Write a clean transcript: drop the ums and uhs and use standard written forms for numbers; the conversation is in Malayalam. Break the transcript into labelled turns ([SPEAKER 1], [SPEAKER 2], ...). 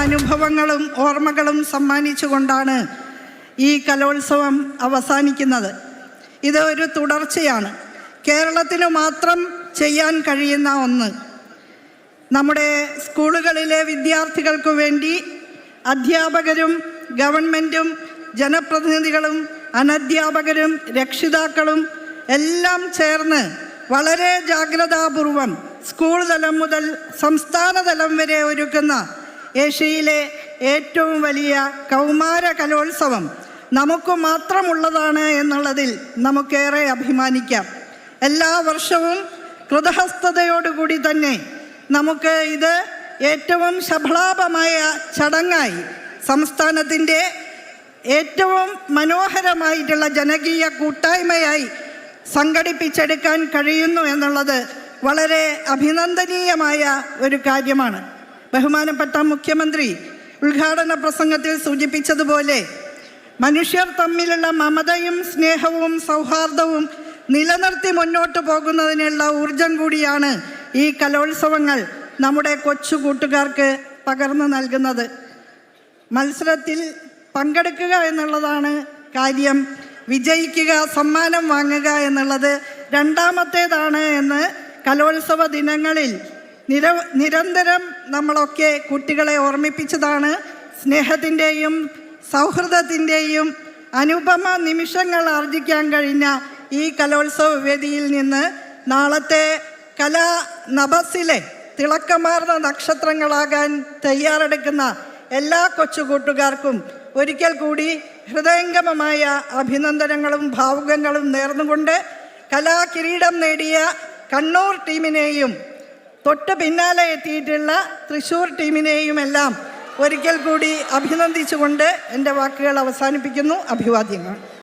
[SPEAKER 1] അനുഭവങ്ങളും ഓർമ്മകളും സമ്മാനിച്ചുകൊണ്ടാണ് ഈ കലോത്സവം അവസാനിക്കുന്നത്. ഇത് ഒരു തുടർച്ചയാണ്. കേരളത്തിന് മാത്രം ചെയ്യാൻ കഴിയുന്ന ഒന്ന്. നമ്മുടെ സ്കൂളുകളിലെ വിദ്യാർത്ഥികൾക്ക് വേണ്ടി അധ്യാപകരും ഗവൺമെൻറ്റും ജനപ്രതിനിധികളും അനധ്യാപകരും രക്ഷിതാക്കളും എല്ലാം ചേർന്ന് വളരെ ജാഗ്രതാപൂർവം സ്കൂൾ തലം മുതൽ സംസ്ഥാന തലം വരെ ഒരുക്കുന്ന ഏഷ്യയിലെ ഏറ്റവും വലിയ കൗമാര കലോത്സവം നമുക്ക് മാത്രമുള്ളതാണ് എന്നുള്ളതിൽ നമുക്കേറെ അഭിമാനിക്കാം. എല്ലാ വർഷവും കൃതഹസ്തതയോടുകൂടി തന്നെ നമുക്ക് ഇത് ഏറ്റവും ശബളാപമായ ചടങ്ങായി സംസ്ഥാനത്തിൻ്റെ ഏറ്റവും മനോഹരമായിട്ടുള്ള ജനകീയ കൂട്ടായ്മയായി സംഘടിപ്പിച്ചെടുക്കാൻ കഴിയുന്നു എന്നുള്ളത് വളരെ അഭിനന്ദനീയമായ ഒരു കാര്യമാണ്. ബഹുമാനപ്പെട്ട മുഖ്യമന്ത്രി ഉദ്ഘാടന പ്രസംഗത്തിൽ സൂചിപ്പിച്ചതുപോലെ മനുഷ്യർ തമ്മിലുള്ള മമതയും സ്നേഹവും സൗഹാർദ്ദവും നിലനിർത്തി മുന്നോട്ട് പോകുന്നതിനുള്ള ഊർജം കൂടിയാണ് ഈ കലോത്സവങ്ങൾ നമ്മുടെ കൊച്ചു കൂട്ടുകാർക്ക് പകർന്നു നൽകുന്നത്. മത്സരത്തിൽ പങ്കെടുക്കുക എന്നുള്ളതാണ് കാര്യം, വിജയിക്കുക, സമ്മാനം വാങ്ങുക എന്നുള്ളത് രണ്ടാമത്തേതാണ് എന്ന് കലോത്സവ ദിനങ്ങളിൽ നിരന്തരം നമ്മളൊക്കെ കുട്ടികളെ ഓർമ്മിപ്പിച്ചതാണ്. സ്നേഹത്തിൻ്റെയും സൗഹൃദത്തിൻ്റെയും അനുപമ നിമിഷങ്ങൾ ആർജിക്കാൻ കഴിഞ്ഞ ഈ കലോത്സവ വേദിയിൽ നിന്ന് നാളത്തെ കലാനഭസിലെ തിളക്കമാർന്ന നക്ഷത്രങ്ങളാകാൻ തയ്യാറെടുക്കുന്ന എല്ലാ കൊച്ചു കൂട്ടുകാർക്കും ഒരിക്കൽ കൂടി ഹൃദയംഗമമായ അഭിനന്ദനങ്ങളും ഭാവുകങ്ങളും നേർന്നുകൊണ്ട് കലാകിരീടം നേടിയ കണ്ണൂർ ടീമിനെയും തൊട്ട് പിന്നാലെ എത്തിയിട്ടുള്ള തൃശ്ശൂർ ടീമിനെയുമെല്ലാം ഒരിക്കൽ കൂടി അഭിനന്ദിച്ചുകൊണ്ട് എൻ്റെ വാക്കുകൾ അവസാനിപ്പിക്കുന്നു. അഭിവാദ്യങ്ങൾ.